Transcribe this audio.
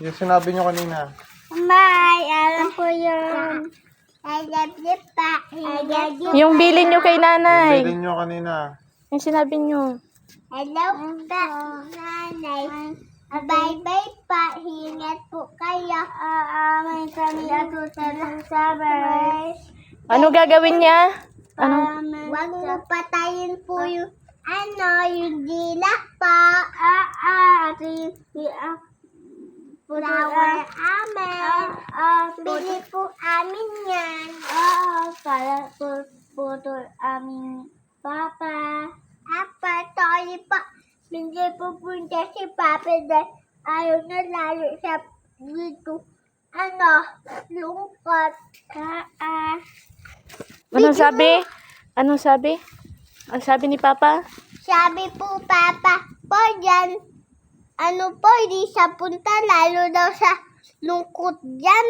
Yung sinabi nyo kanina. Bye, alam ko yun. I love you pa. I love you. Yung bilin nyo kay Yung nanay. bilin nyo kanina. Yung sinabi nyo. Hello pa, nanay. Bye-bye pa. Ingat po kayo. May kami ako sabay. Ano gagawin niya? Huwag mo patayin po yung yung dila pa. Ito yung flower amin. Bili po amin yan. Para po putol aming papa. Sorry pa. Hindi pupunta si Papa dahil ayaw na lalo siya dito. Lungkot. Anong sabi? Anong sabi? Ang sabi ni Papa? Sabi po Papa, po dyan, di siya punta lalo daw sa lungkot dyan